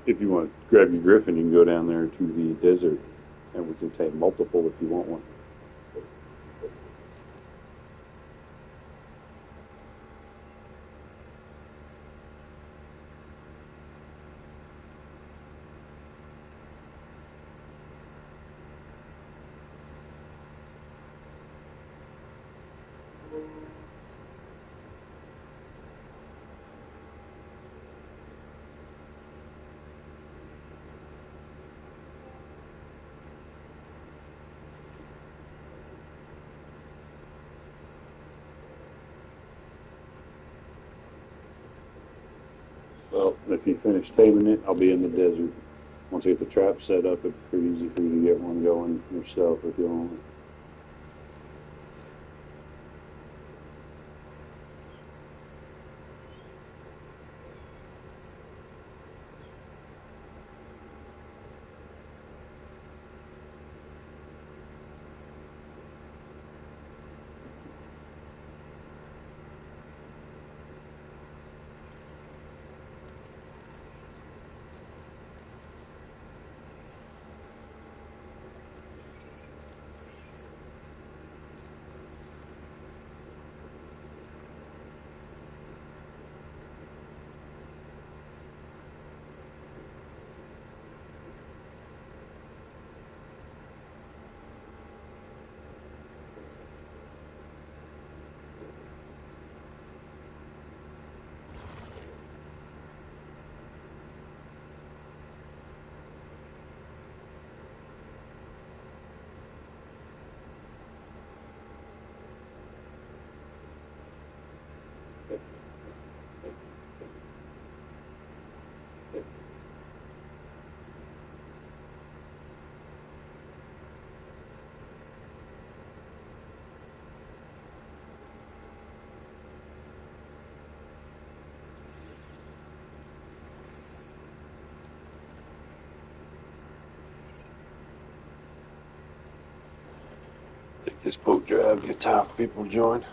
If you want to grab your griffin, you can go down there to the desert, and we can take multiple if you want one. Well, if you finish taming it, I'll be in the desert. Once I get the trap set up, it's pretty easy for you to get one going yourself if you want. Take this boat drive, get time for people to join.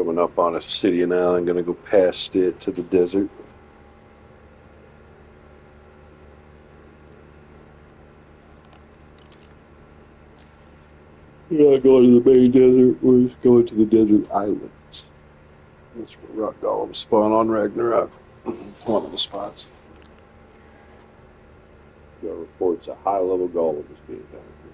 Coming up on a city and island, gonna go past it to the desert. We're not going to the main desert, we're just going to the desert islands. That's where rock golems spawn on Ragnarok. One of the spots. Got reports of high level golems being down here.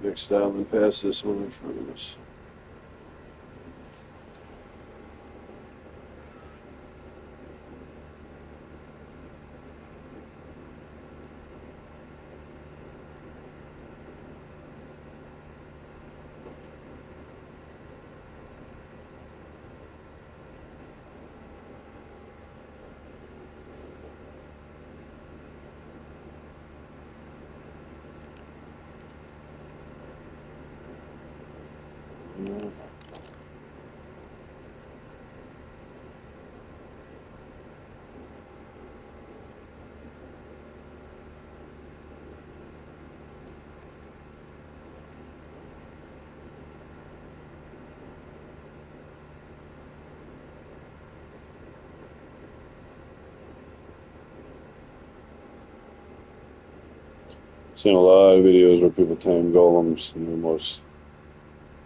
Next island past this one in front of us. Seen a lot of videos where people tame golems, and they're most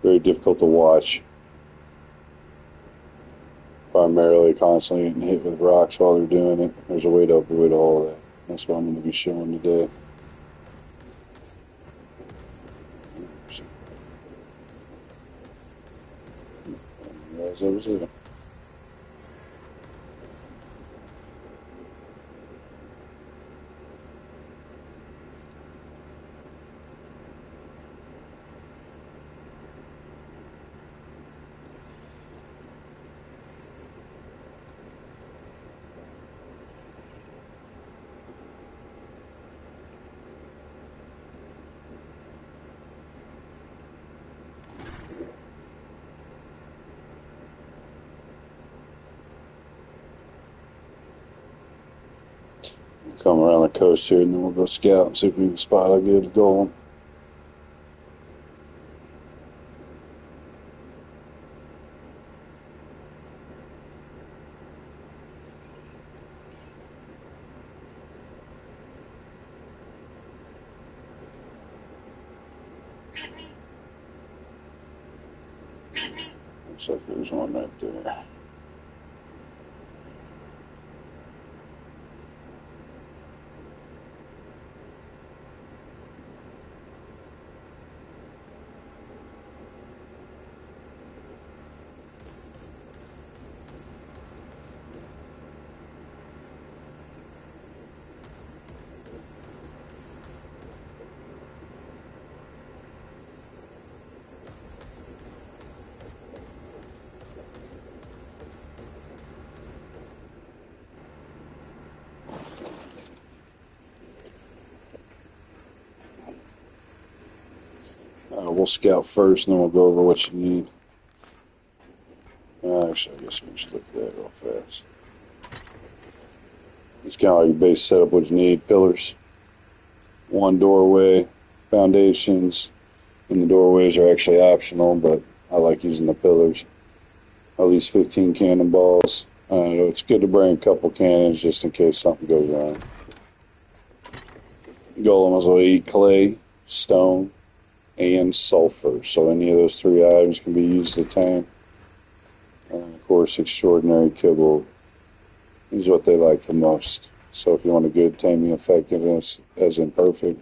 very difficult to watch. Primarily constantly getting hit with rocks while they're doing it. There's a way to avoid all of that. That's what I'm going to be showing today. As I was there. Come around the coast here, and then we'll go scout and see if we can spot a good golem. Looks like there's one right there. We'll scout first, and then we'll go over what you need. Actually, I guess we should look at that real fast. It's kind of like your base setup, what you need. Pillars, one doorway, foundations, and the doorways are actually optional, but I like using the pillars. At least 15 cannonballs. It's good to bring a couple cannons just in case something goes wrong. Golems will eat clay, stone, and sulfur, so any of those three items can be used to tame. And of course, extraordinary kibble is what they like the most. So if you want a good taming effectiveness, as imperfect,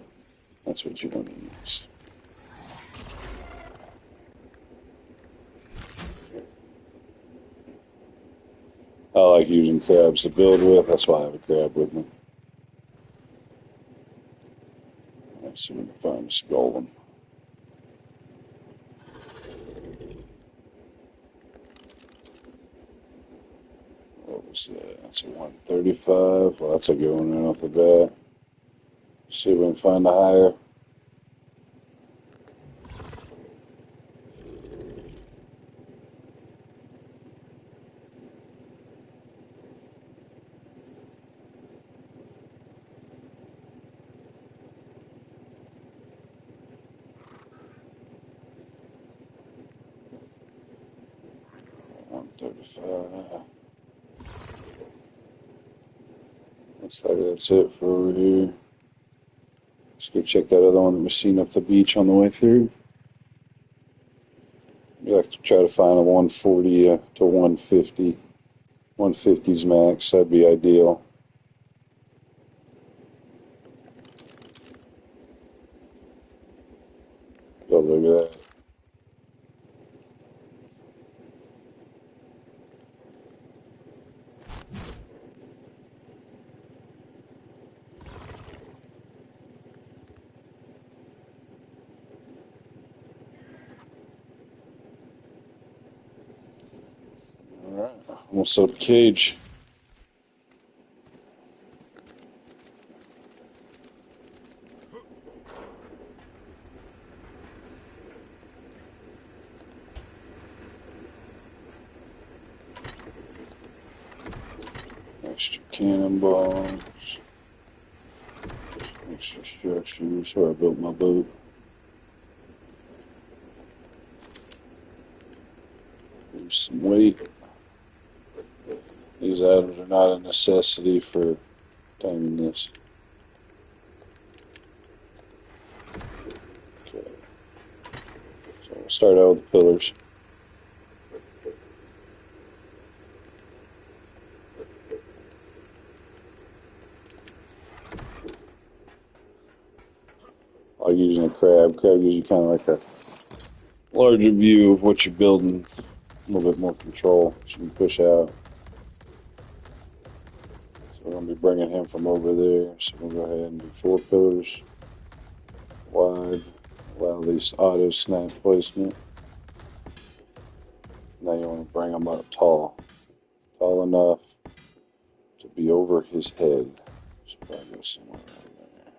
that's what you're going to use. I like using crabs to build with, that's why I have a crab with me. Let's see if we can find this golem. What was that? That's a 135. Well, that's a good one right off the bat. See if we can find a higher. Looks like that's it for over here. Let's go check that other one that we seen up the beach on the way through. We like to try to find a 140 to 150. 150's max, that'd be ideal. Oh, look at that. Alright, almost set up a cage. Extra cannonballs. Extra structures. Where I built my boat. Lose some weight. These items are not a necessity for taming this. Okay. So we'll start out with the pillars. I like using a crab. Crab gives you kind of like a larger view of what you're building, a little bit more control, so you can push out. So we're going to be bringing him from over there, so we'll go ahead and do 4 pillars wide, allow this auto snap placement. Now you want to bring him up tall enough to be over his head. So probably go somewhere right there.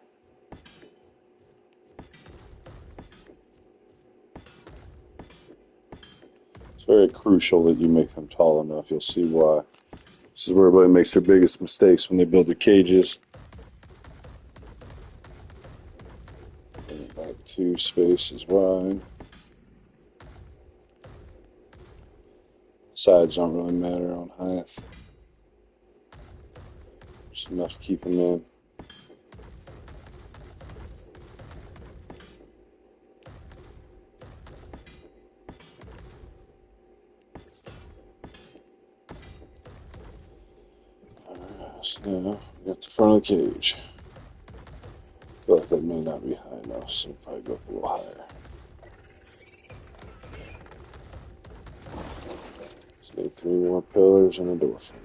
It's very crucial that you make them tall enough. You'll see why. This is where everybody makes their biggest mistakes when they build their cages. Bring it back 2 spaces wide. Sides don't really matter on height. Just enough to keep them in. So now we got the front of the cage. I feel like that may not be high enough, so we'll probably go up a little higher. So need 3 more pillars and a door frame.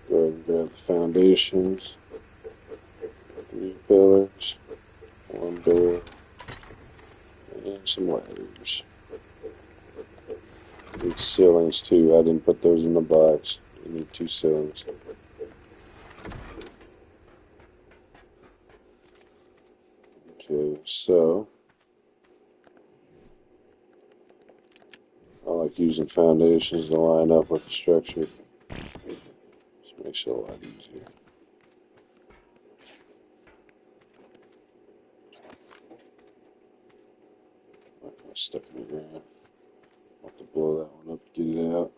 Go ahead and grab the foundations. 3 pillars, 1 door, and some ladders. Need ceilings too. I didn't put those in the box. You need 2 ceilings. Okay, so like using foundations to line up with the structure. Just makes it a lot easier. Stuck in the ground. I'll have to blow that one up to get it out.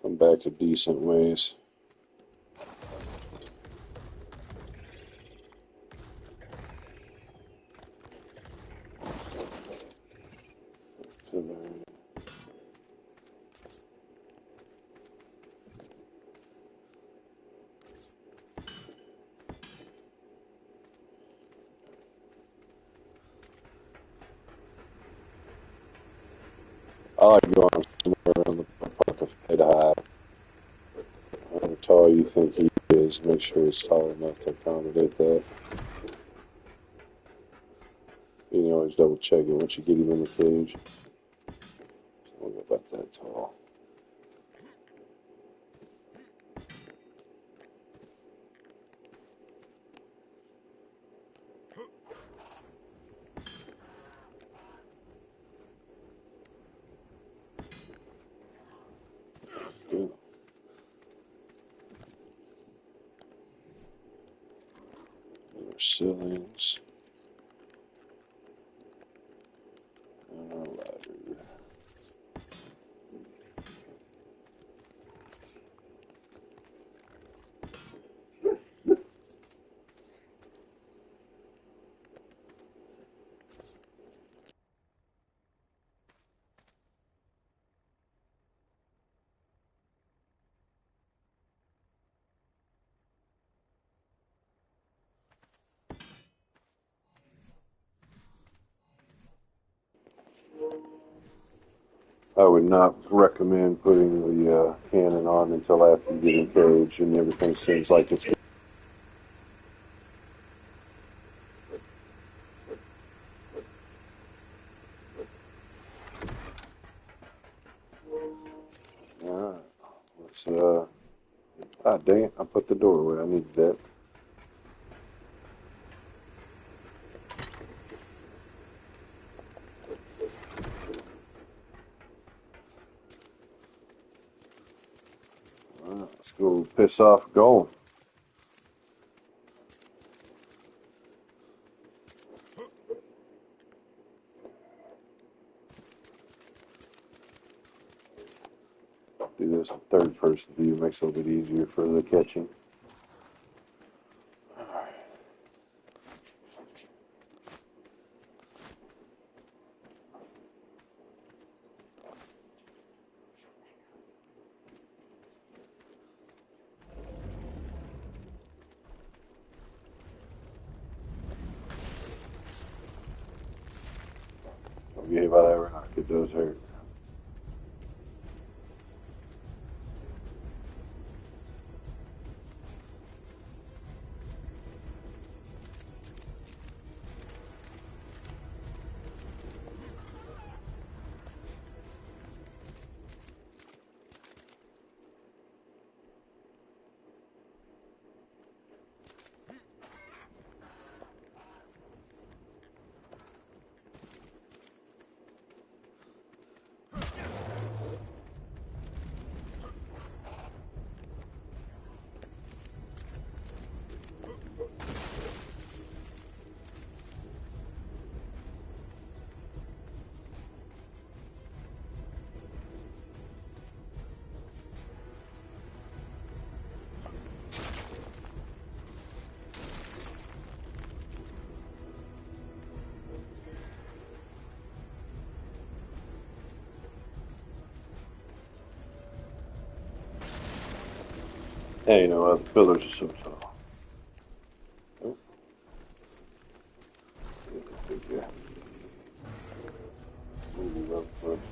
Come back a decent ways. To there. I like going somewhere around the park of head high. How tall you think he is, make sure he's tall enough to accommodate that. You can always double check it once you get him in the cage. I don't know about that tall. Good. Our ceilings. And our ladder. I would not recommend putting the cannon on until after you get engaged and everything seems like it's good. Alright, let's, dang it, I put the door away, I needed that. Alright, let's go piss off golem. Do this in third person view, makes it a little bit easier for the catching. Don't get hit by that rock, it does hurt. Hey, you know what? The pillars are so tall. Oh. Yeah. Move up first.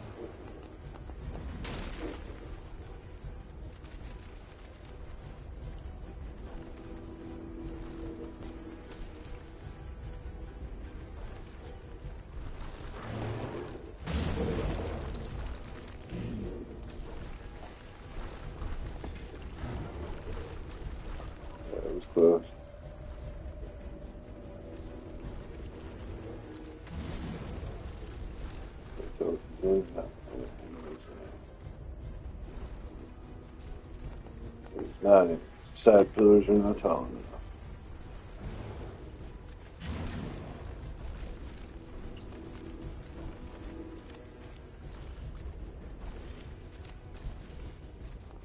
That was close. The side pillars are not tall enough.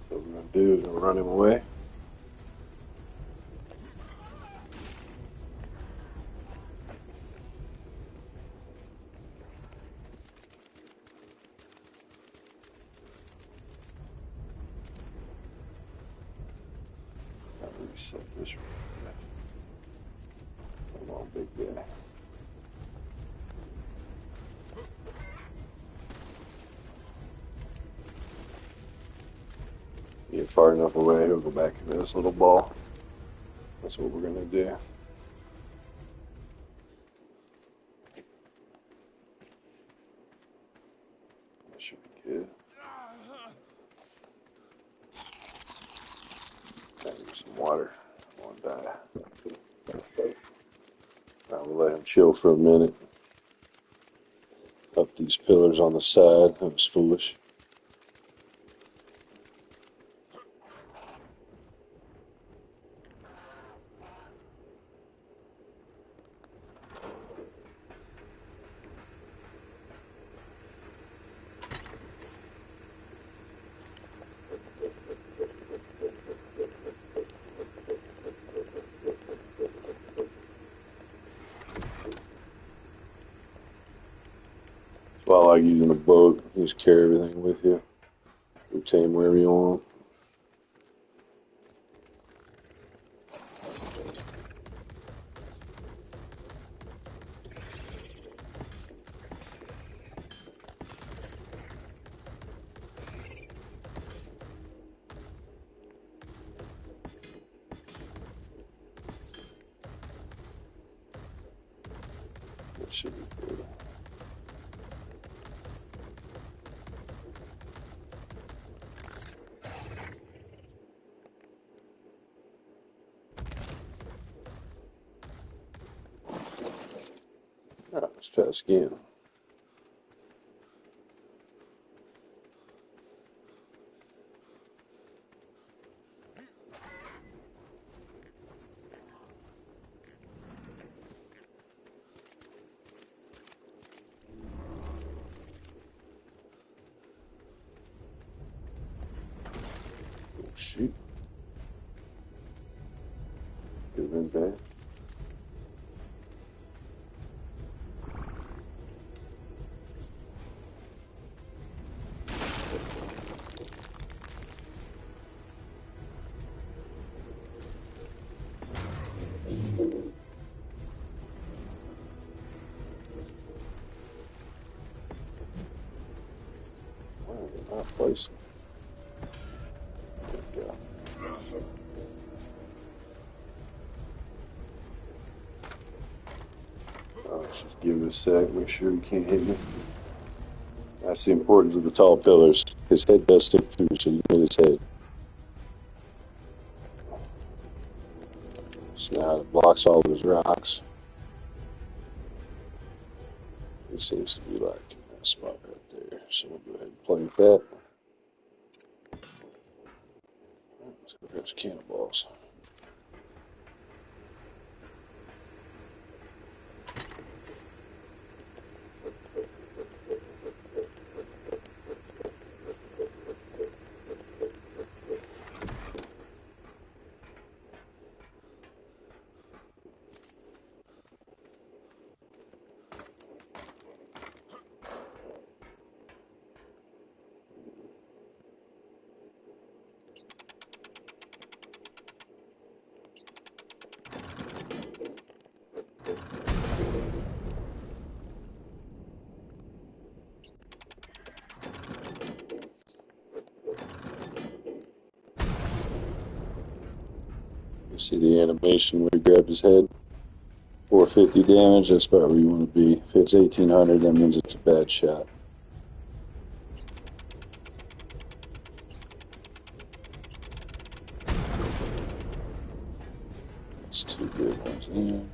So what we're going to do is we'll run him away. Reset this real fast. Come on, big guy. Get far enough away, he'll go back into this little ball. That's what we're gonna do. That should be good. Need some water. I won't die. I'll let him chill for a minute. Up these pillars on the side. That was foolish. Well, I like using a boat. You just carry everything with you. You tame wherever you want. That should be good. All right, let's try this again. Oh, shoot. Could have been bad. Why are they not placing? There we go. Let's just give it a sec, make sure he can't hit me. That's the importance of the tall pillars. His head does stick through, so you can hit his head. So now it blocks all those rocks. He seems to be like in that spot right there. So we'll go ahead and play with that. Let's go grab some cannonballs. See the animation where he grabbed his head? 450 damage, that's about where you want to be. If it's 1800, that means it's a bad shot. That's two good ones in.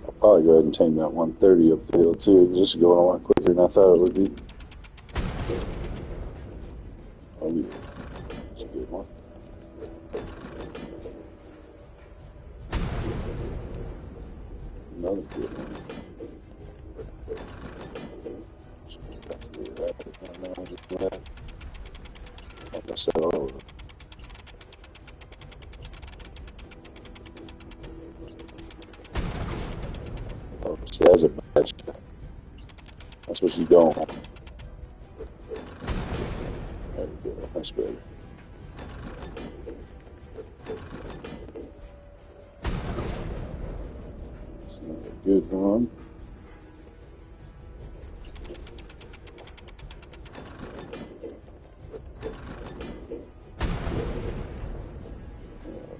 I'll probably go ahead and tame that 130 up the hill too. This is going a lot quicker than I thought it would be. Ooh, that's a good one. Another good one. Back to the rabbit. I don't know, just left. I messed that all up. Oh, see, that's a bad shot. That's what you don't want. There we go. That's better. That's another good one.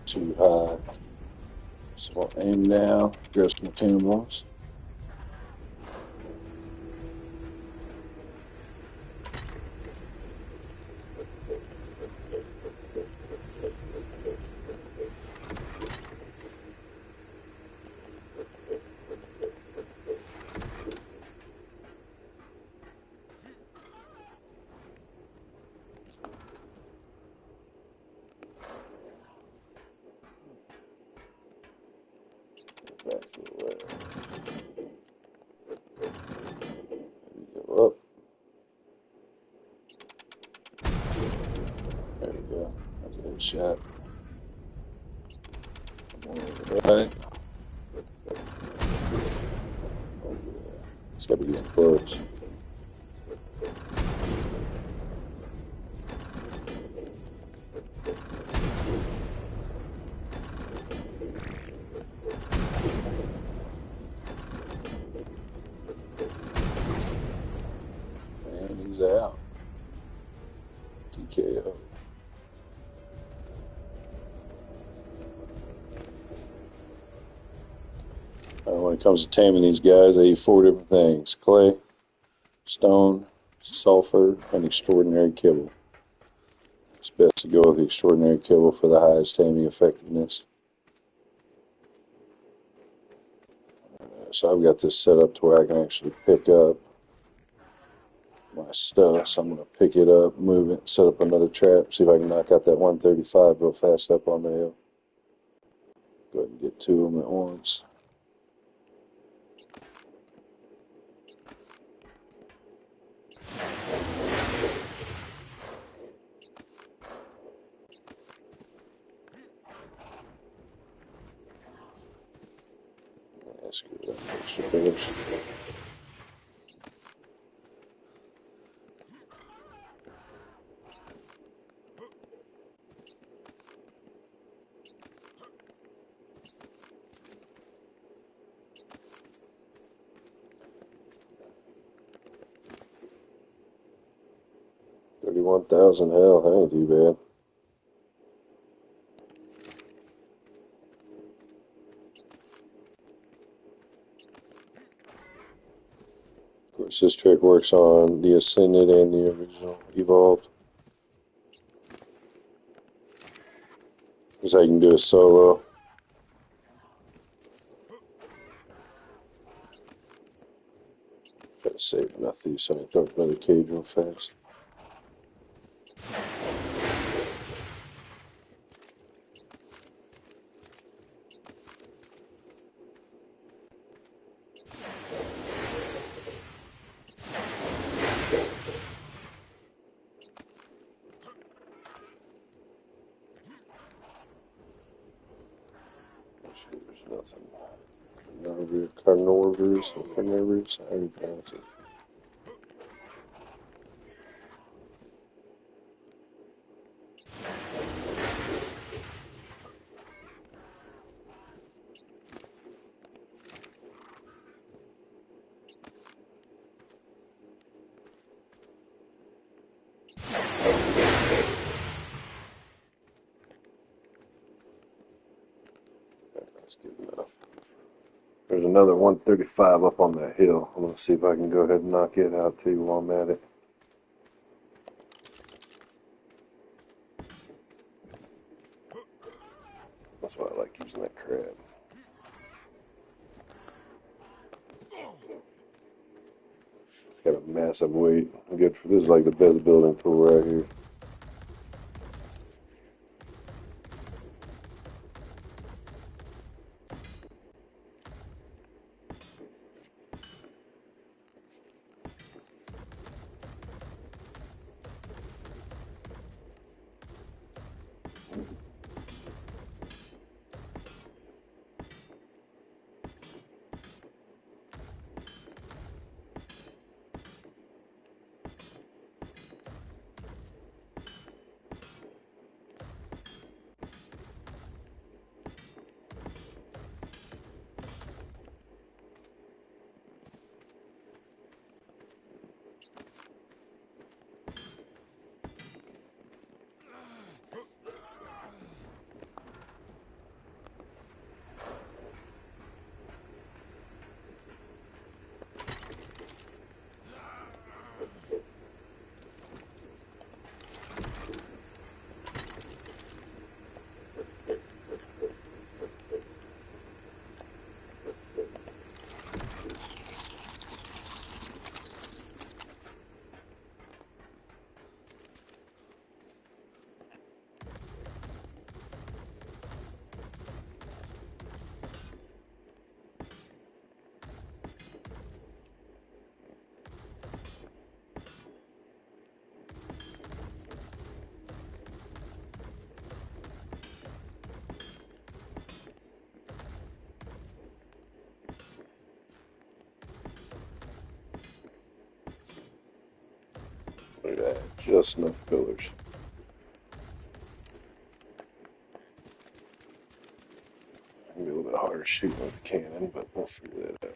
Too high. So I'll aim now. Grab some cannonballs. Back to the left. There we go up. There we go. That's a good shot. One on the right. Oh yeah. It's got to be getting close. And he's out. TKO. When it comes to taming these guys, I eat 4 different things: clay, stone, sulfur, and extraordinary kibble. It's best to go with the extraordinary kibble for the highest taming effectiveness. So I've got this set up to where I can actually pick up my stuff. So I'm going to pick it up, move it, set up another trap, see if I can knock out that 135 real fast up on the hill. Go ahead and get 2 of them at once. Screw that extra damage. $31,000 hell, that ain't too bad. Of course, this trick works on the Ascended and the original Evolved. Because I can do a solo. Try to save enough these so I can throw up another cage real fast. There's nothing. Carnivores, how do you pronounce it? That's good enough. There's another 135 up on that hill. I'm going to see if I can go ahead and knock it out too while I'm at it. That's why I like using that crab. It's got a massive weight. Good for this is like the best building tool right here. Look at that, just enough pillars. It'll be a little bit harder shooting with the cannon, but we'll figure that out.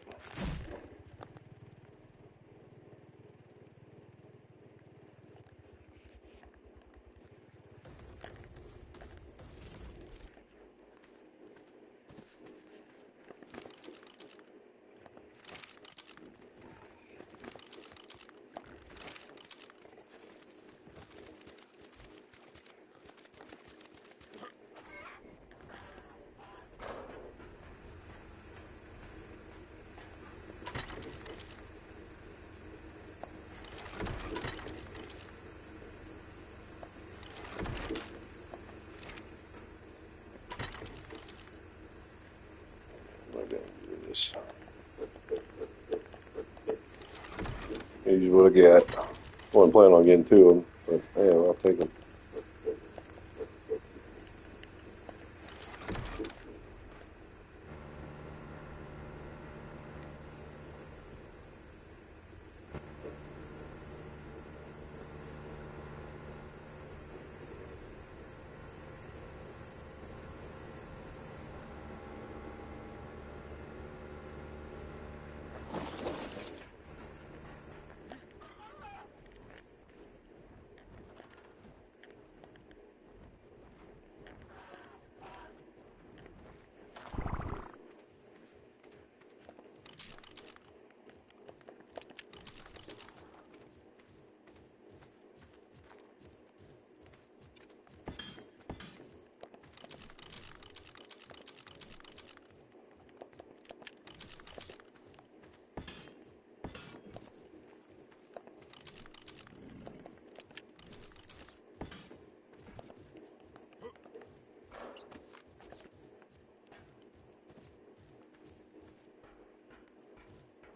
Here's what I got. Wasn't planning on getting to them, but yeah, I'll take them.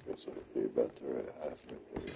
Guess it'll be about the right height right there.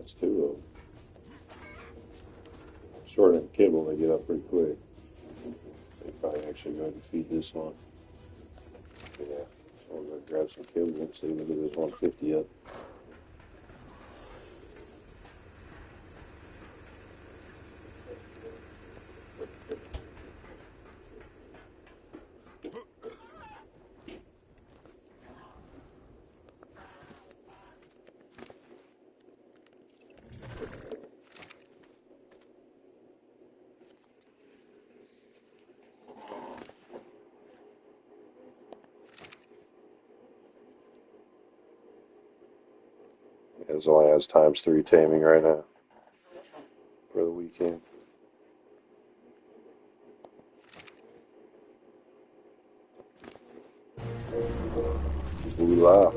That's two of them. Short and kibble, they get up pretty quick. They probably actually go ahead and feed this one. Yeah, so we're going to grab some kibble and see if we get this 150 up. It only has ×3 taming right now for the weekend. Ooh la.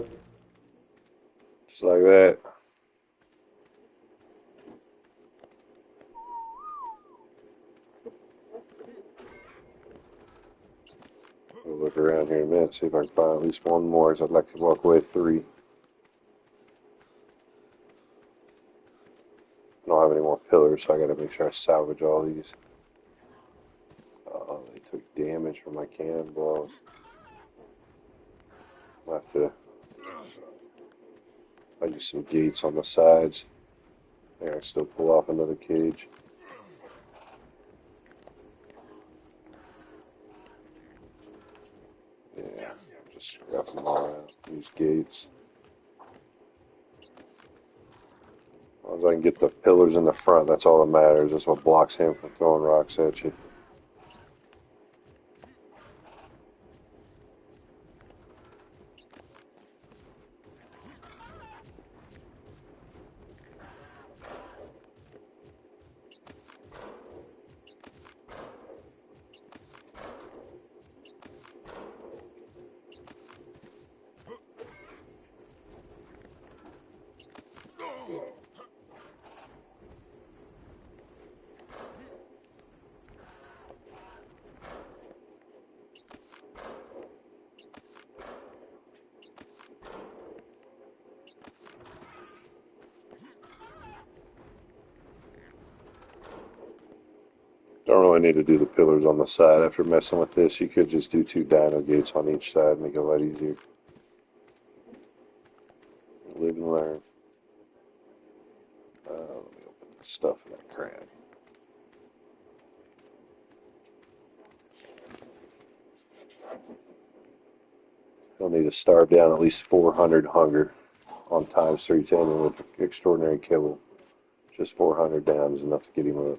Just like that. We'll look around here in a minute, see if I can find at least one more, as I'd like to walk away with 3. I don't have any more pillars, so I gotta make sure I salvage all these. They took damage from my cannonballs. I'll have to. I'll use some gates on the sides. I can still pull off another cage. Yeah, just scrap them all out. Use gates. As long as I can get the pillars in the front, that's all that matters. That's what blocks him from throwing rocks at you. Don't really need to do the pillars on the side. After messing with this, you could just do 2 dino gates on each side, make it a lot easier. Live and learn. Let me open the stuff in that crab. You'll need to starve down at least 400 hunger on ×3 taming with extraordinary kibble. Just 400 down is enough to get him up.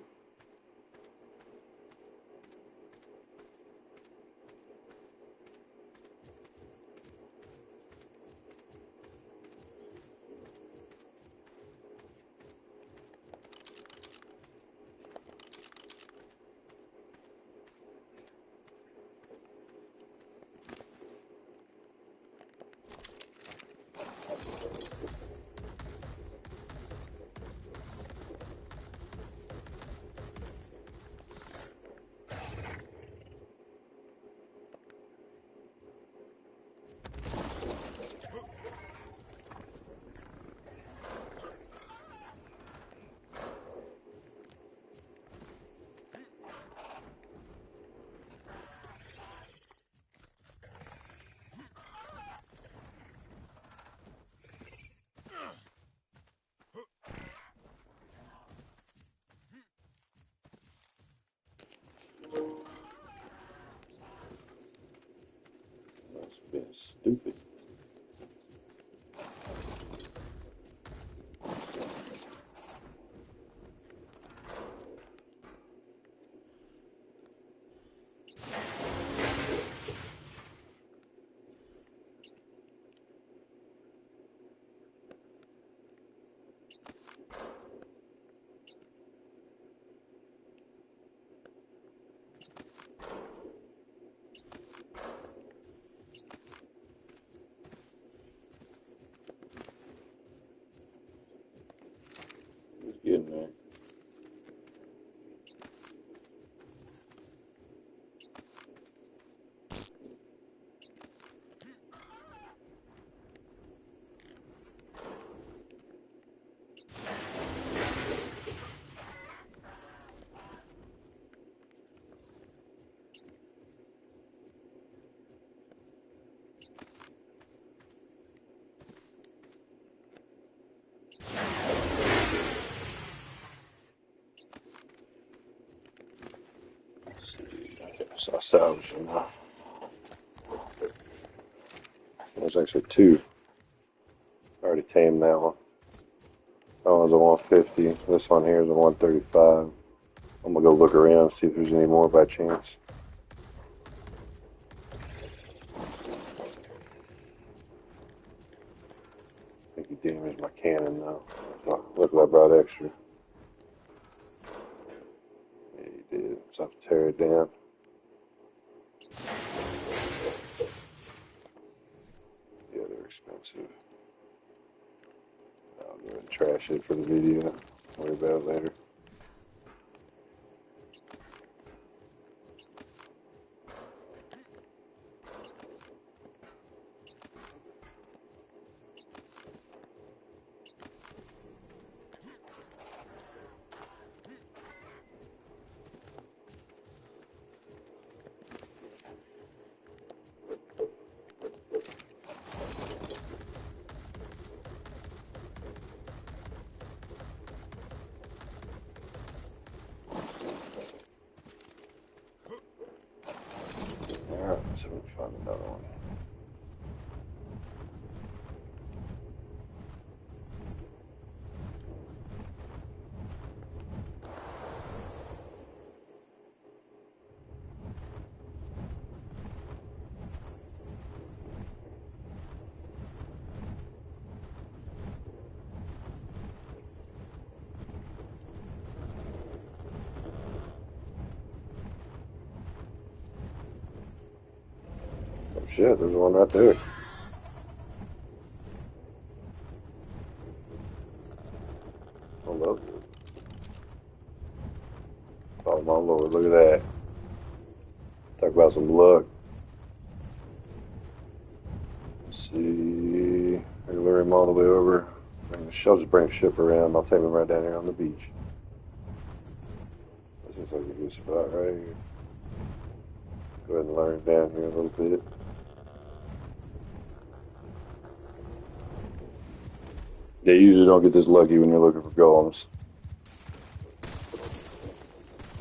That's being stupid. It's getting there. So I salvaged enough. There's actually two. I already tamed that one. That one's a 150. This one here is a 135. I'm gonna go look around and see if there's any more by chance. I think he damaged my cannon though. Look what I brought extra. Yeah, he did. So I have to tear it down. Yeah, they're expensive. I'll go ahead and trash it for the video. Worry about it later. Alright, so we'll find another one. Oh shit, there's one right there. Hello. Oh my lord, look at that. Talk about some luck. Let's see. I can lure him all the way over. I'll just bring the ship around. I'll take him right down here on the beach. This looks like a good spot right here. Go ahead and lure him down here a little bit. Yeah, you usually don't get this lucky when you're looking for golems.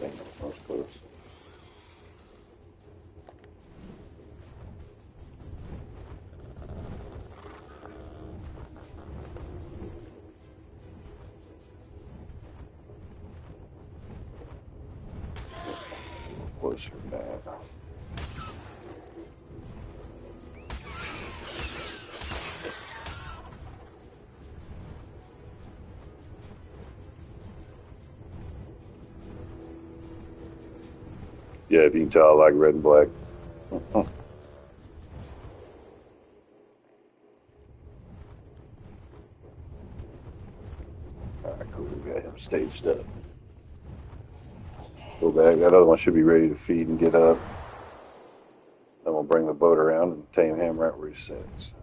Dang, that was close. Closer than that. Yeah, if you can tell, I like red and black. Alright, cool. We got him staged up. Go back. That other one should be ready to feed and get up. Then we'll bring the boat around and tame him right where he sits.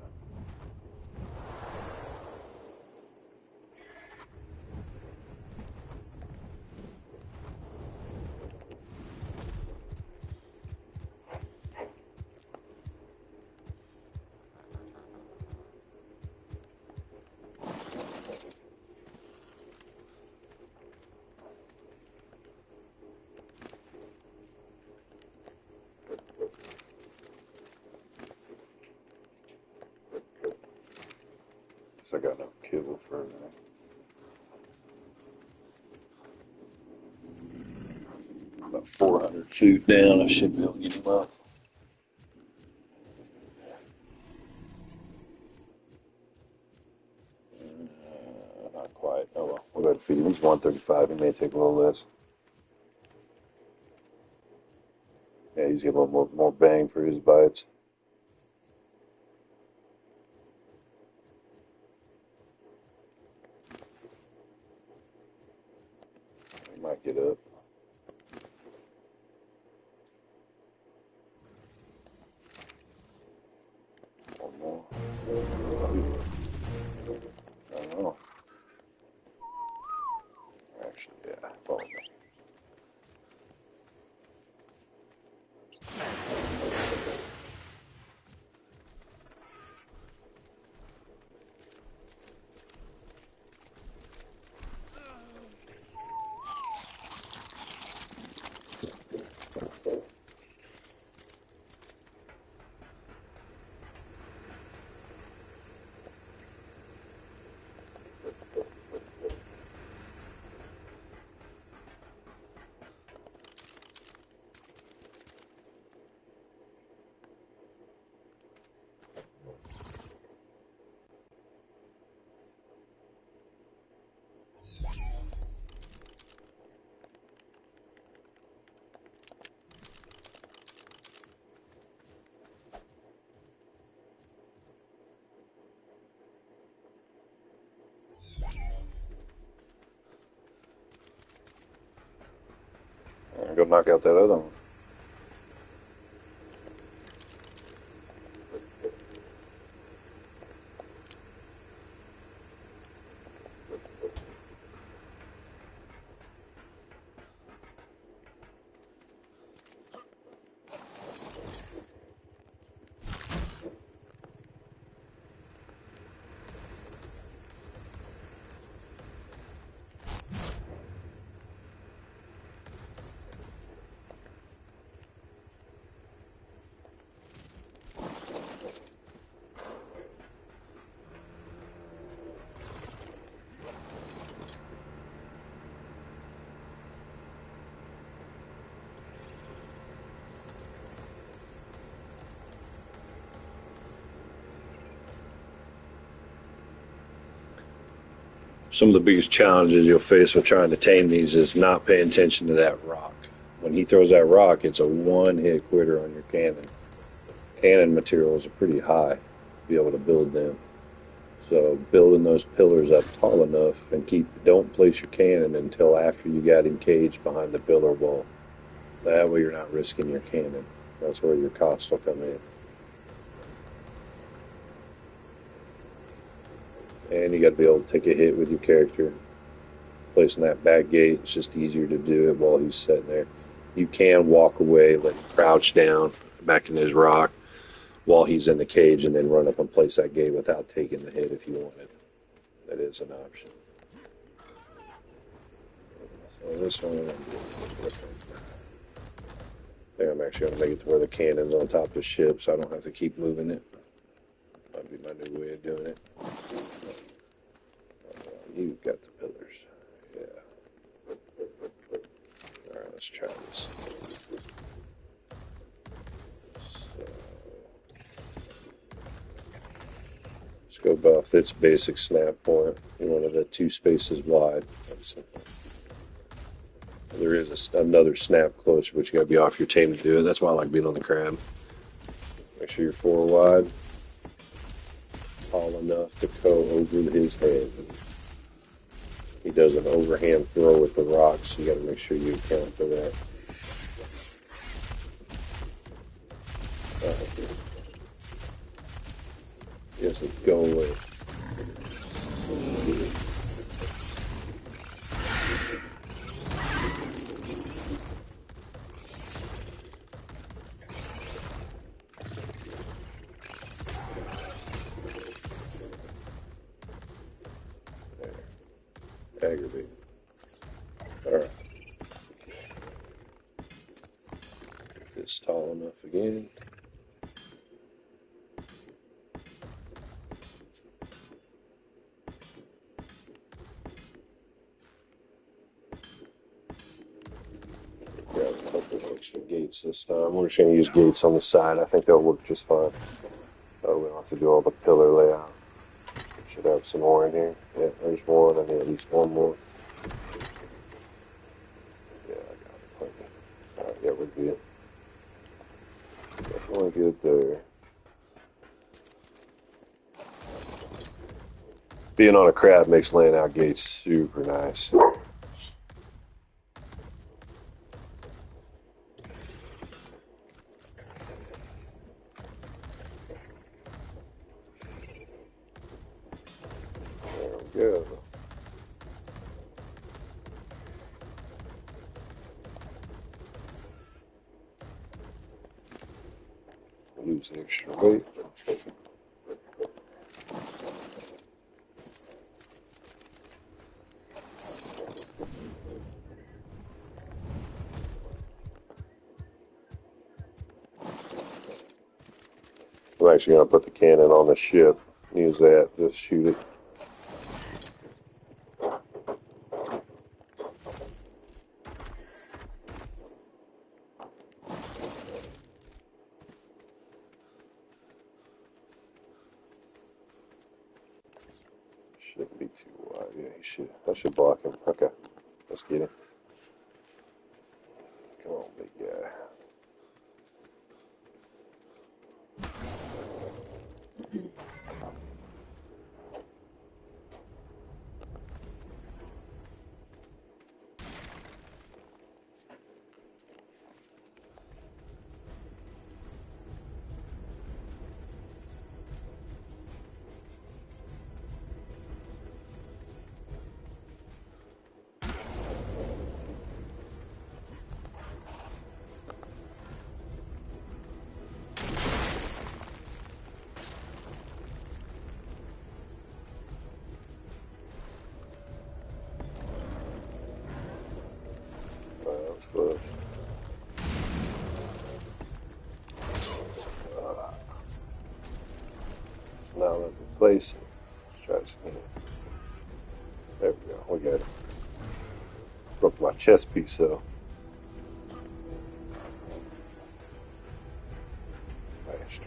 I got no kibble for everything. About 400 feet down, I should be able to get him up. Not quite. Oh well, we'll go ahead and feed him. He's 135. He may take a little less. Yeah, he's getting a little more bang for his bites. He might get up. One more. I don't know. Actually, yeah. Follow me. Go knock out that other one. Some of the biggest challenges you'll face with trying to tame these is not paying attention to that rock. When he throws that rock, it's a one-hit quitter on your cannon. Cannon materials are pretty high to be able to build them. So building those pillars up tall enough and don't place your cannon until after you got him caged behind the pillar wall. That way you're not risking your cannon. That's where your cost will come in. And you got to be able to take a hit with your character. Placing that back gate, it's just easier to do it while he's sitting there. You can walk away, let him crouch down back in his rock while he's in the cage, and then run up and place that gate without taking the hit if you want it. That is an option. So this one, I think I'm actually going to make it to where the cannon's on top of the ship, so I don't have to keep moving it. Might be my new way of doing it. You've got the pillars. Yeah. Alright, let's try this. So, let's go buff its basic snap point. You want it at 2 spaces wide. There is another snap closer, but you got to be off your tame to do it. That's why I like being on the crab. Make sure you're 4 wide. Tall enough to go over his head. He does an overhand throw with the rock, so you got to make sure you account for that. He doesn't go with. Aggravating. Alright. This tall enough again. Grab a couple of extra gates this time. We're just going to use gates on the side. I think they'll work just fine. Oh, we don't have to do all the pillar layout. Should have some more in here. Yeah, there's one. I need at least one more. Yeah, I got it. Plenty. Alright, yeah, we're good. Definitely good there. Being on a crab makes laying out gates super nice. There we go. Use the extra weight. I'm actually going to put the cannon on the ship. Use that to shoot it. Shouldn't be too wide. Yeah, he should. I should block him. Okay, let's get him. Come on, big guy. close. So now let me place it. Let's try this again. There we go. We got it. Broke my chest piece though. Bastard.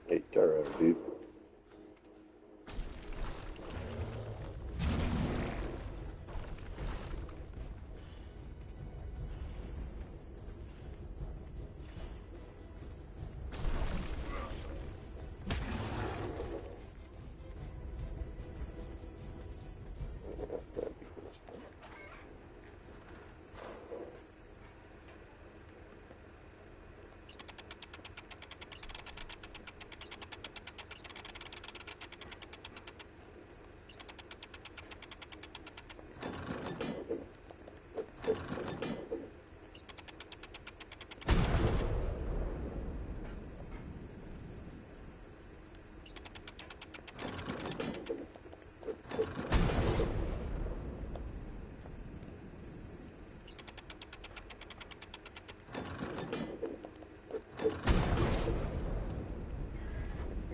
Hey, Taro, dude.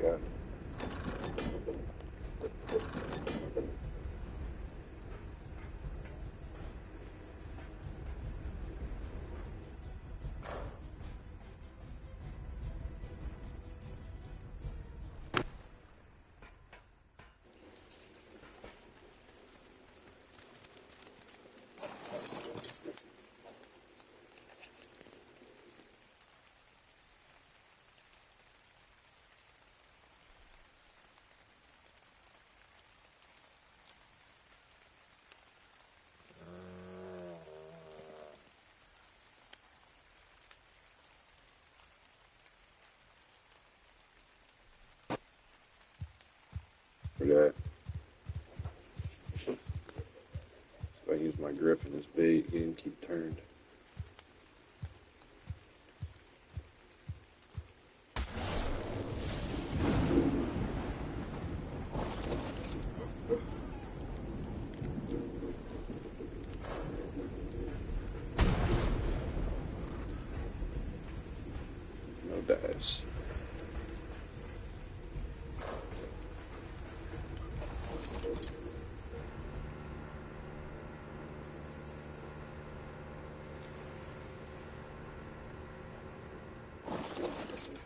Got it. Forgot. So I use my griffin as bait, get him keep turned. No dice.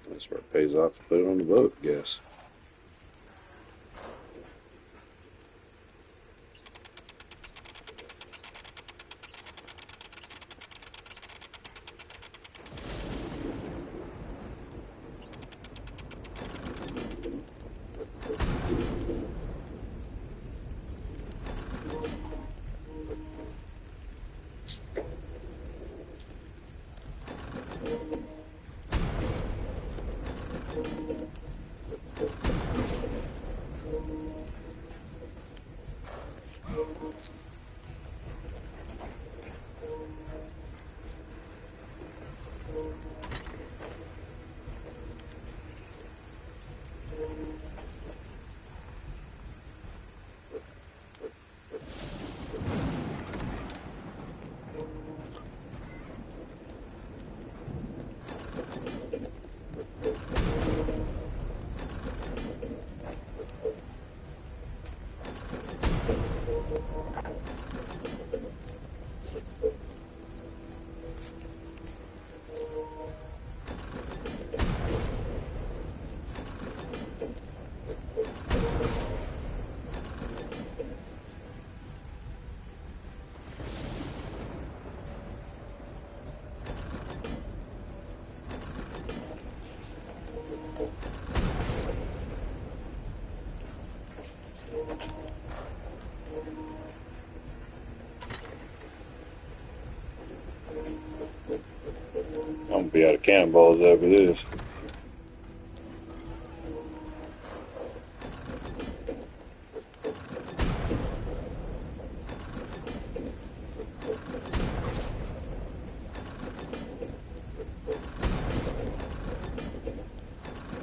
That's where it pays off to put it on the boat, I guess. I'm gonna be out of cannonballs over this.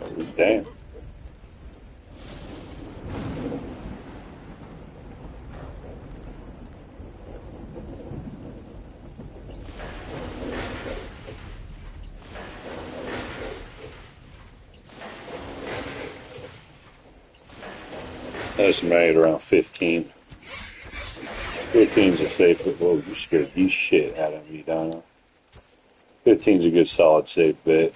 Oh, damn. I estimated around 15. 15's a safe, but whoa, you scared the shit out of me, Donna. 15's a good solid safe bet.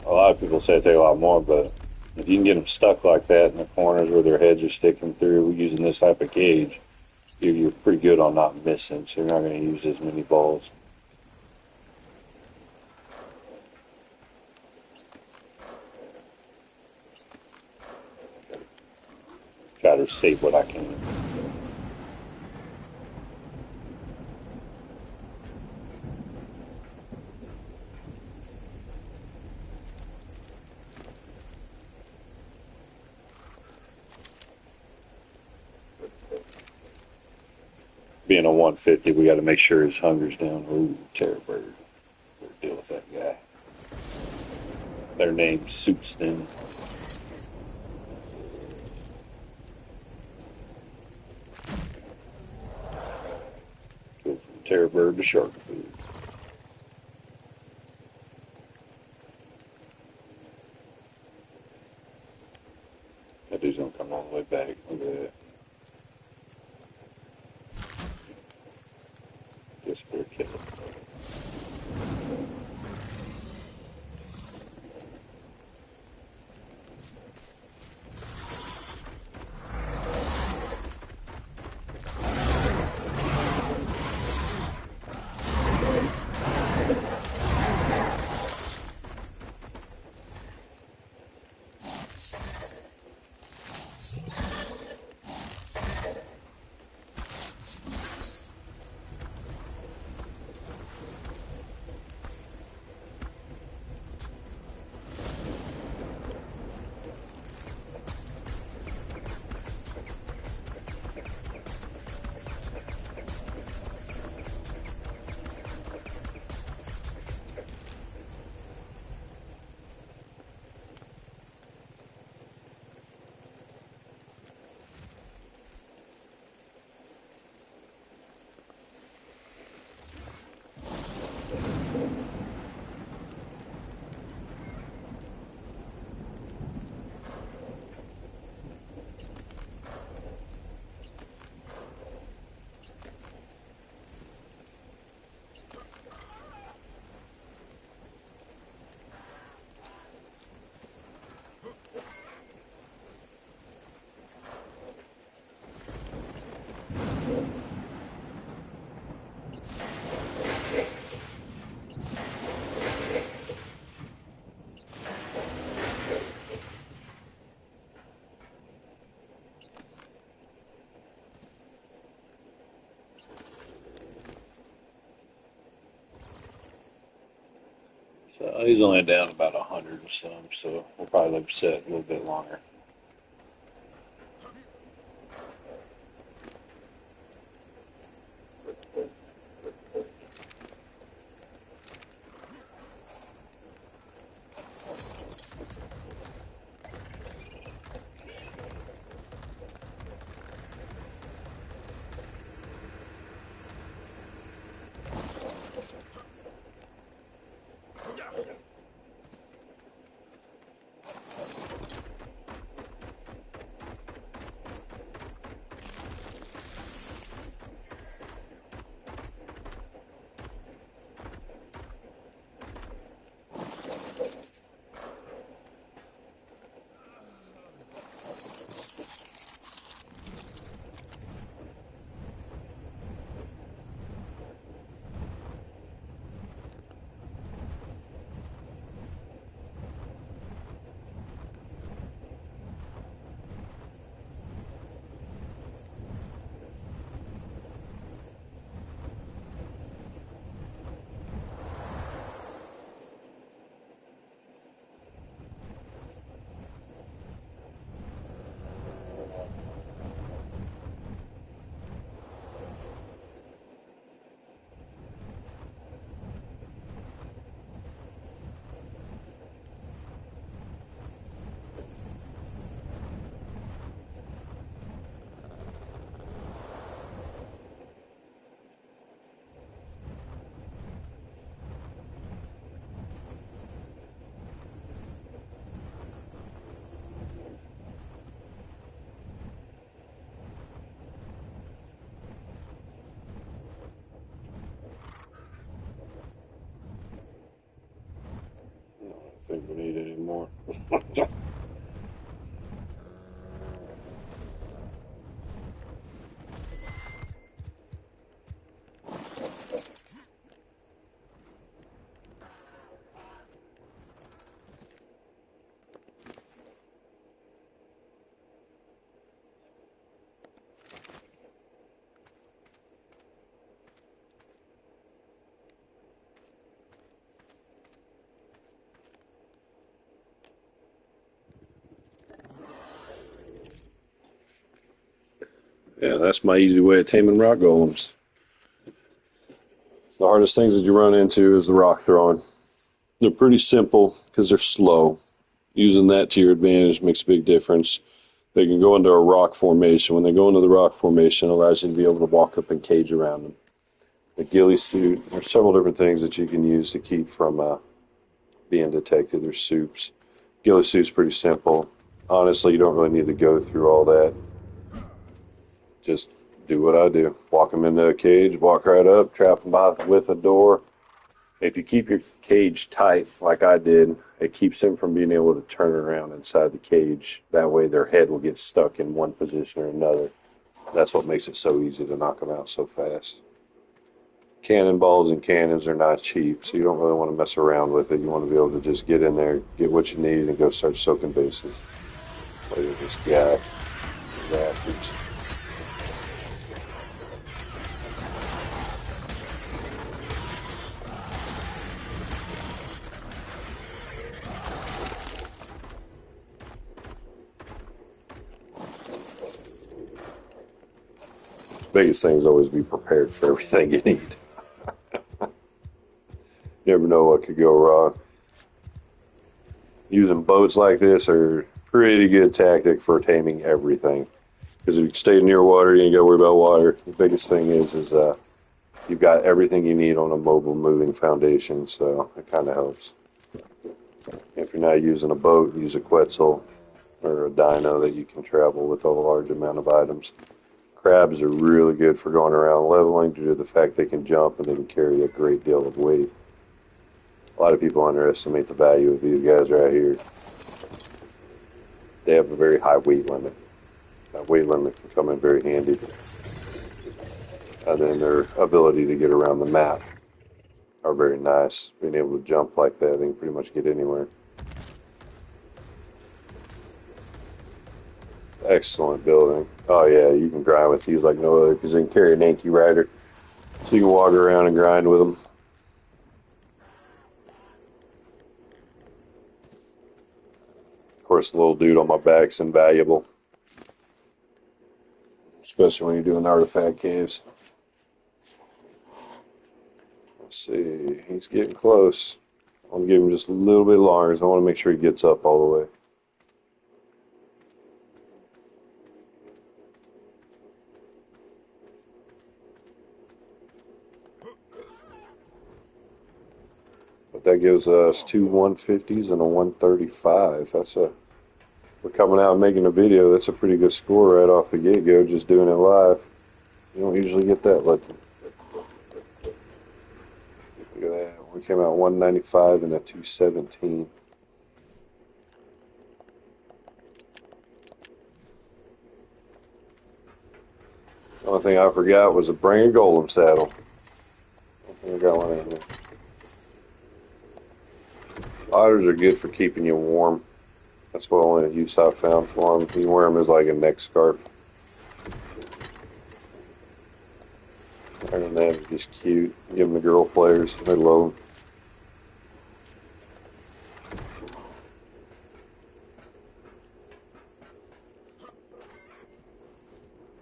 A lot of people say it take a lot more, but if you can get them stuck like that in the corners where their heads are sticking through using this type of gauge, you're pretty good on not missing, so you're not going to use as many balls. Try to save what I can. Being a 150, we got to make sure his hunger's down. Ooh, terror bird. We'll deal with that guy. Their name suits them. Go from terror bird to shark food. That dude's gonna come all the way back. Look at that. Guess we're kidding. So he's only down about 100 or some, so we'll probably let him sit a little bit longer. think we need any more. Yeah, that's my easy way of taming rock golems. The hardest things that you run into is the rock throwing. They're pretty simple because they're slow. Using that to your advantage makes a big difference. They can go into a rock formation. When they go into the rock formation, it allows you to be able to walk up and cage around them. The ghillie suit, there's several different things that you can use to keep from being detected. There's soups. Ghillie suit's pretty simple. Honestly, you don't really need to go through all that. Just do what I do. Walk them into a cage, walk right up, trap them with a door. If you keep your cage tight, like I did, it keeps them from being able to turn around inside the cage. That way their head will get stuck in one position or another. That's what makes it so easy to knock them out so fast. Cannonballs and cannons are not cheap, so you don't really want to mess around with it. You want to be able to just get in there, get what you need, and go start soaking bases. Look at this guy. Bastards. Biggest thing is always be prepared for everything you need. You never know what could go wrong. Using boats like this are a pretty good tactic for taming everything. Because if you stay near water, you ain't got to worry about water. The biggest thing is you've got everything you need on a mobile moving foundation, so it kind of helps. If you're not using a boat, use a Quetzal or a dino that you can travel with a large amount of items. Crabs are really good for going around leveling due to the fact they can jump and they can carry a great deal of weight. A lot of people underestimate the value of these guys right here. They have a very high weight limit. That weight limit can come in very handy. And then their ability to get around the map are very nice. Being able to jump like that, they can pretty much get anywhere. Excellent building. Oh yeah, you can grind with these like no other because they can carry an Anki rider. So you can walk around and grind with them. Of course, the little dude on my back's invaluable. Especially when you're doing artifact caves. Let's see, he's getting close. I'll give him just a little bit longer because I want to make sure he gets up all the way. But that gives us two 150s and a 135. We're coming out and making a video. That's a pretty good score right off the get-go, just doing it live. You don't usually get that lucky. Look at that. We came out 195 and a 217. The only thing I forgot was to bring a golem saddle. I think I got one in here. Otters are good for keeping you warm. That's what only use I've found for them. You wear them as like a neck scarf. Other than that, they're just cute. Give them to girl players. They love them.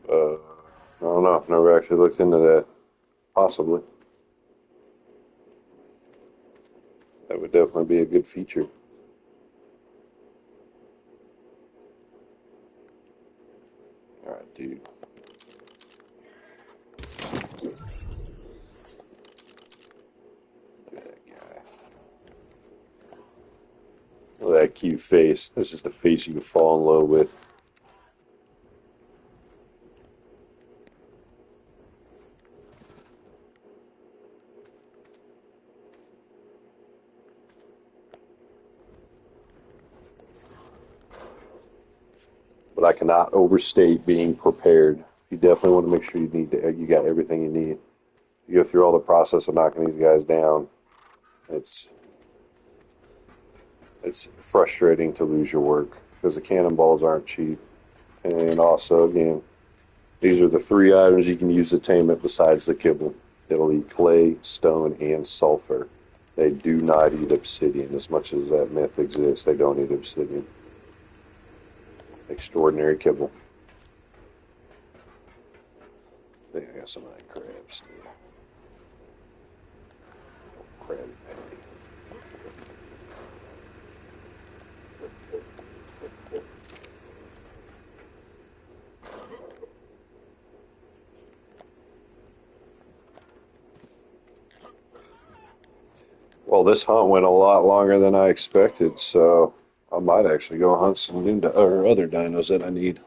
I don't know. I've never actually looked into that. Possibly. That would definitely be a good feature. Alright, dude. Look at that guy. Look at that cute face. This is the face you could fall in love with. but I cannot overstate being prepared. You definitely want to make sure you got everything you need. You go through all the process of knocking these guys down. It's frustrating to lose your work because the cannonballs aren't cheap. And also, again, these are the 3 items you can use to tame it besides the kibble. It'll eat clay, stone, and sulfur. They do not eat obsidian. As much as that myth exists, they don't eat obsidian. Extraordinary kibble. I think I got some of that crab still. Crab patty. Well, this hunt went a lot longer than I expected, so I might actually go hunt some new or other dinos that I need.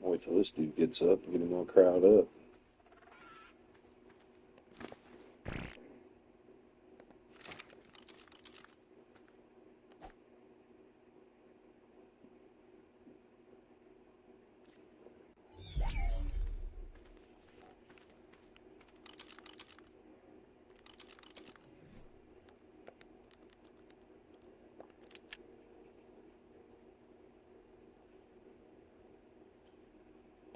Wait till this dude gets up and get him all crowd up.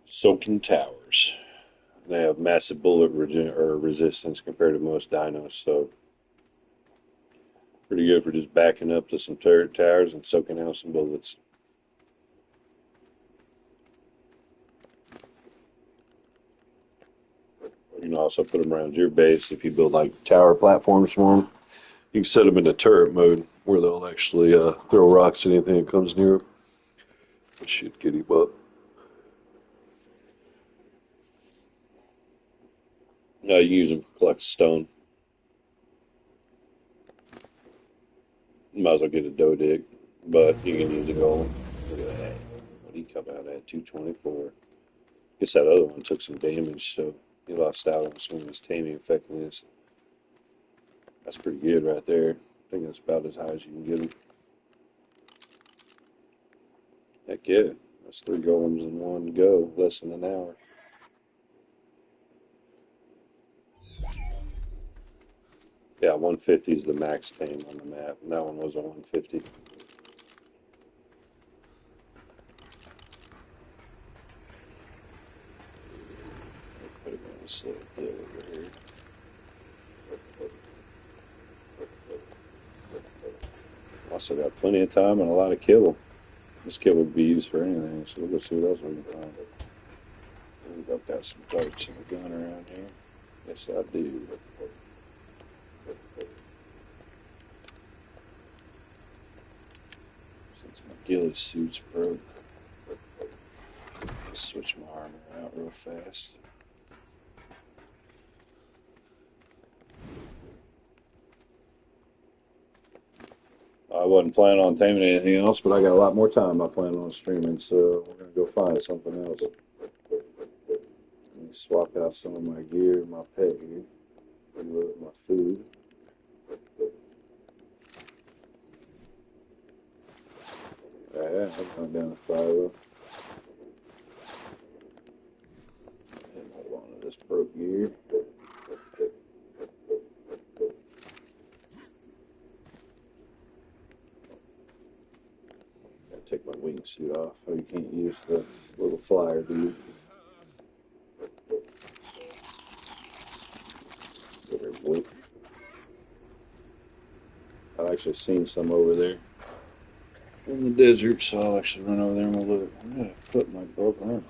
Soaking Towers. They have massive bullet resistance compared to most dinos, so pretty good for just backing up to some turret towers and soaking out some bullets. You can also put them around your base if you build like tower platforms for them. You can set them into turret mode where they'll actually throw rocks at anything that comes near them. That should get him up. No, you use them to collect stone. You might as well get a dough dig, but you can use a golem. Look at that. What did he come out at? 224. Guess that other one took some damage, so he lost out on some of his taming effectiveness. That's pretty good right there. I think that's about as high as you can get him. Heck yeah. That's 3 golems in one go, less than an hour. Yeah, 150 is the max tame on the map, and that one was a 150. Put it on this little deal over here. Also got plenty of time and a lot of kibble. This kibble would be used for anything, so we'll go see what else we can find. I think I've got some darts and a gun around here. Yes, I do. Since my ghillie suit's broke, I'll switch my armor out real fast. I wasn't planning on taming anything else, but I got a lot more time I plan on streaming, so we're going to go find something else. Let me swap out some of my gear, my pet gear, reload my food. Alright, I've gone down to 5. And hold on to this broke gear. Take my wingsuit off. Oh, you can't use the little flyer, dude. I've actually seen some over there in the desert, so I'll actually run over there and we'll look. I'm gonna put my broken arm.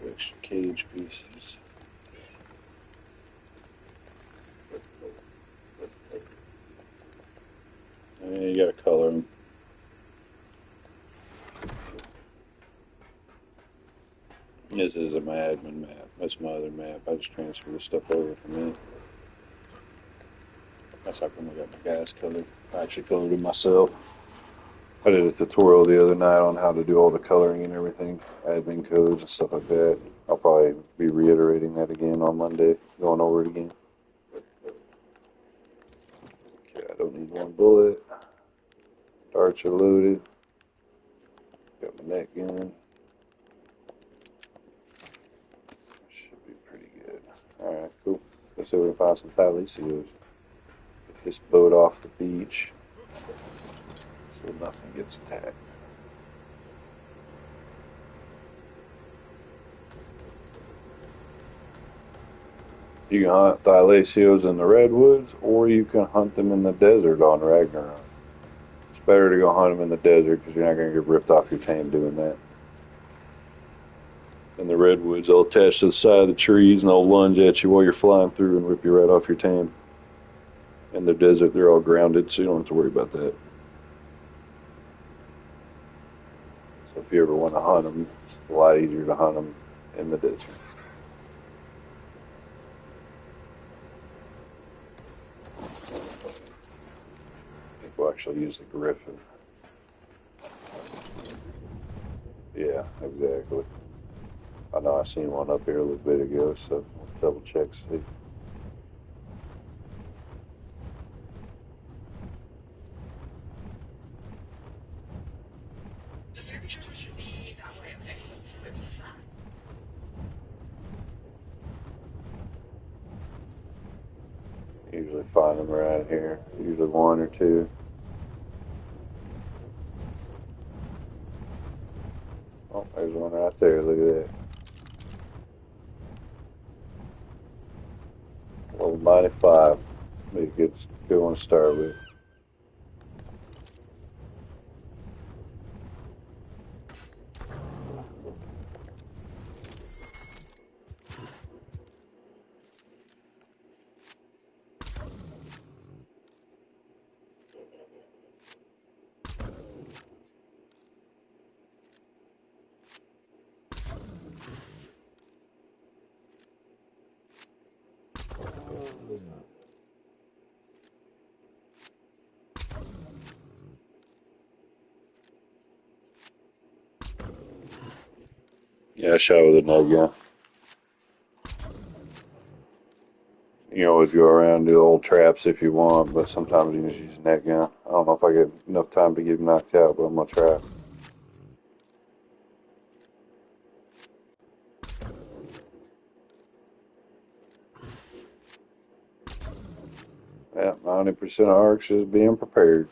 Extra cage pieces. And you gotta color them. This isn't my admin map. That's my other map. I just transfer this stuff over from it. That's how come I got my gas colored. I actually colored it myself. I did a tutorial the other night on how to do all the coloring and everything, admin codes and stuff like that. I'll probably be reiterating that again on Monday, going over it again. Okay, I don't need one bullet. Darts are loaded. Got my net gun. Should be pretty good. Alright, cool. Let's see if we can find some Thalesios. Get this boat off the beach so nothing gets attacked. You can hunt Thalesios in the redwoods, or you can hunt them in the desert on Ragnarok. It's better to go hunt them in the desert because you're not going to get ripped off your tame doing that. In the redwoods, they'll attach to the side of the trees and they'll lunge at you while you're flying through and rip you right off your tame. In the desert, they're all grounded, so you don't have to worry about that. So if you ever want to hunt them, it's a lot easier to hunt them in the desert. I think we'll actually use the griffin. Yeah, exactly. I know I seen one up here a little bit ago, so we'll double check, see. Usually find them around here. Usually one or two. Oh, there's one right there. Look at that. Level 95. Be a good one to start with. Yeah, I shot with a net gun. You can always go around and do old traps if you want, but sometimes you just use a net gun. I don't know if I get enough time to get him knocked out, but I'm going to try. Yeah, 90% of arcs is being prepared.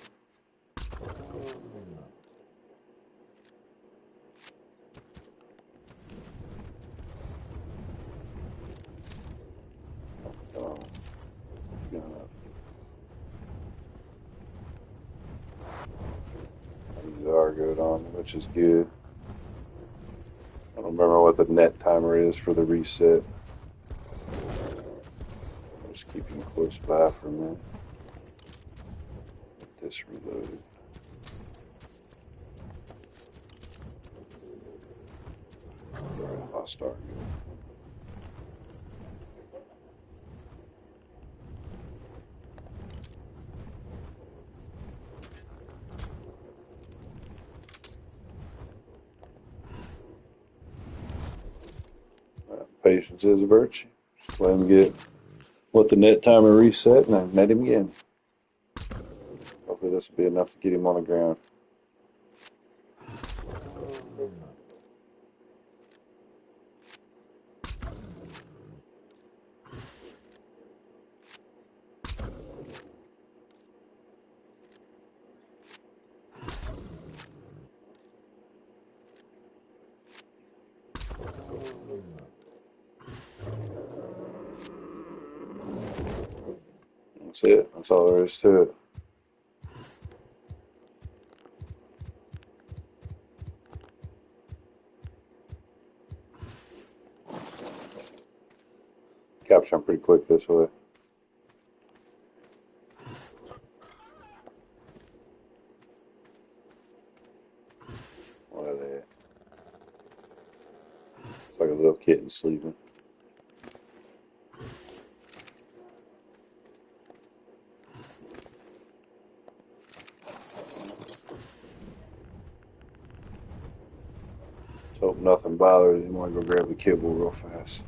Argoed on, which is good. I don't remember what the net timer is for the reset. I'll just keep him close by for a minute. Get this reloaded. Alright, I'll start. Patience is a virtue. Just let the net timer reset and then net him again. Hopefully this will be enough to get him on the ground. That's it. That's all there is to it. Capture them pretty quick this way. What are they? It's like a little kitten sleeping. Hope nothing bothers him. I want to go grab the kibble real fast.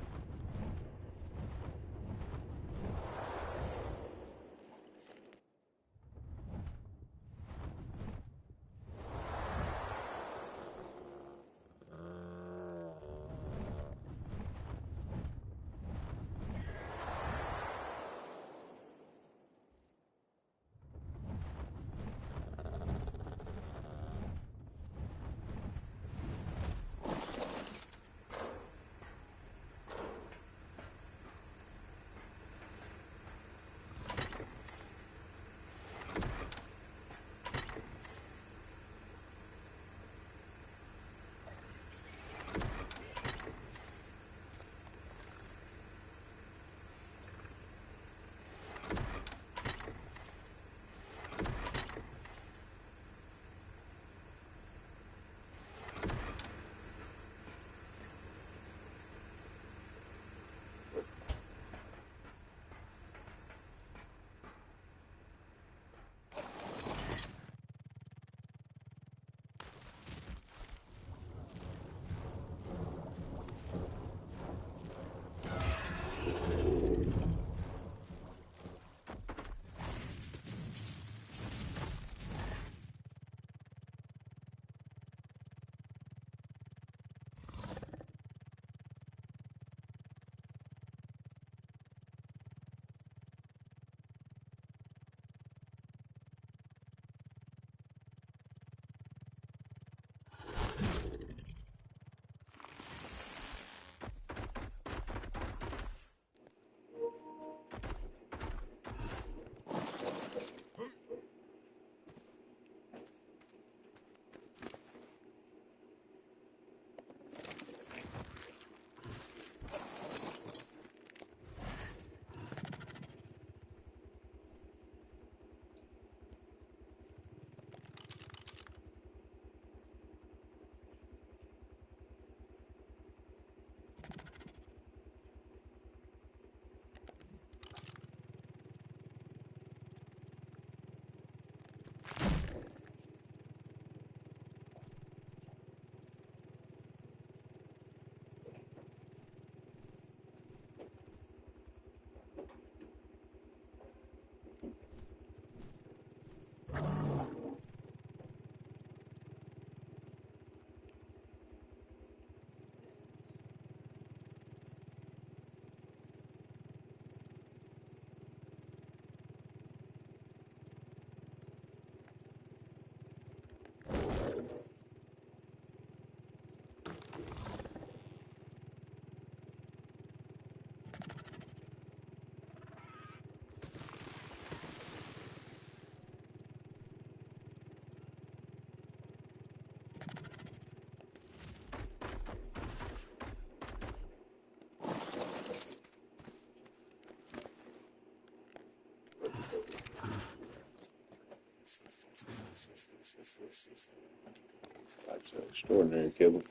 That's an extraordinary kibble.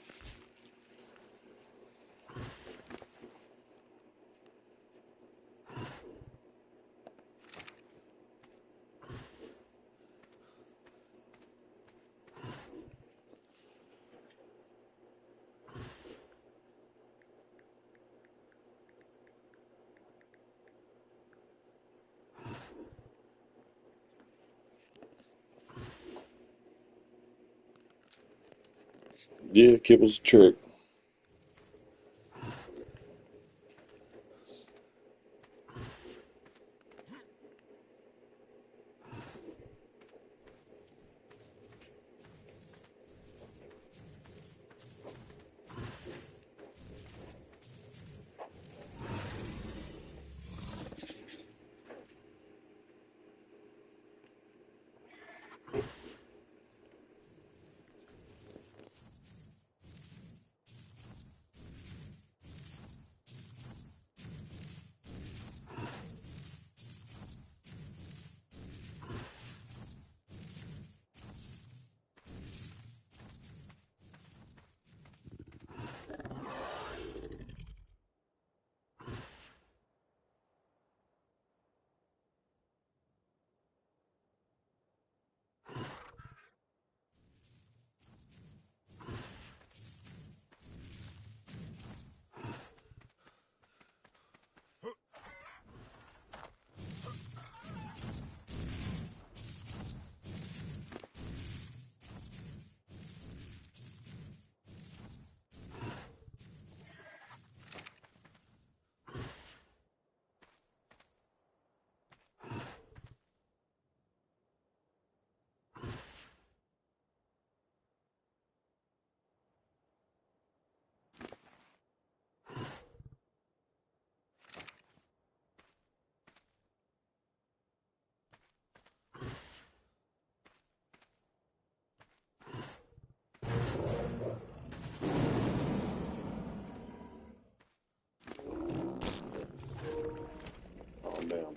Yeah, kibble's a trick.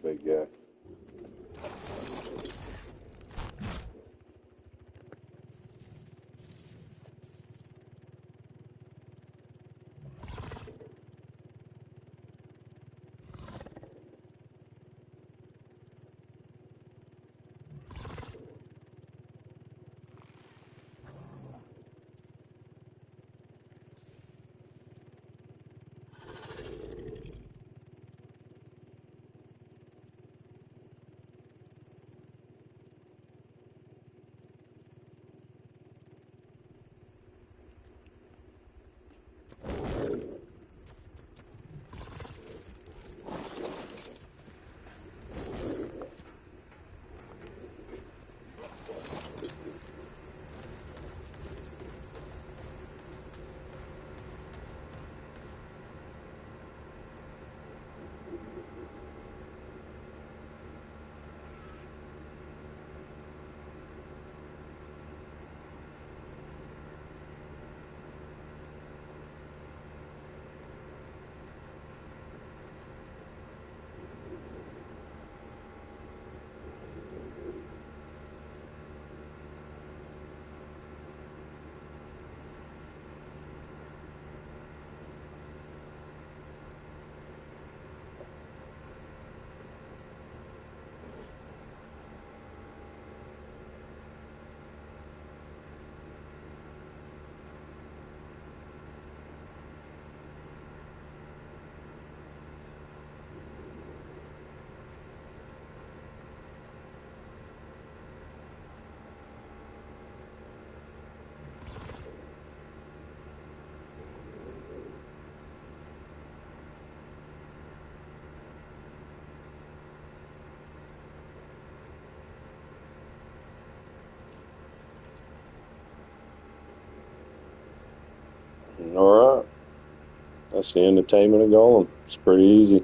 big guy. Alright. That's the end of taming a golem. It's pretty easy.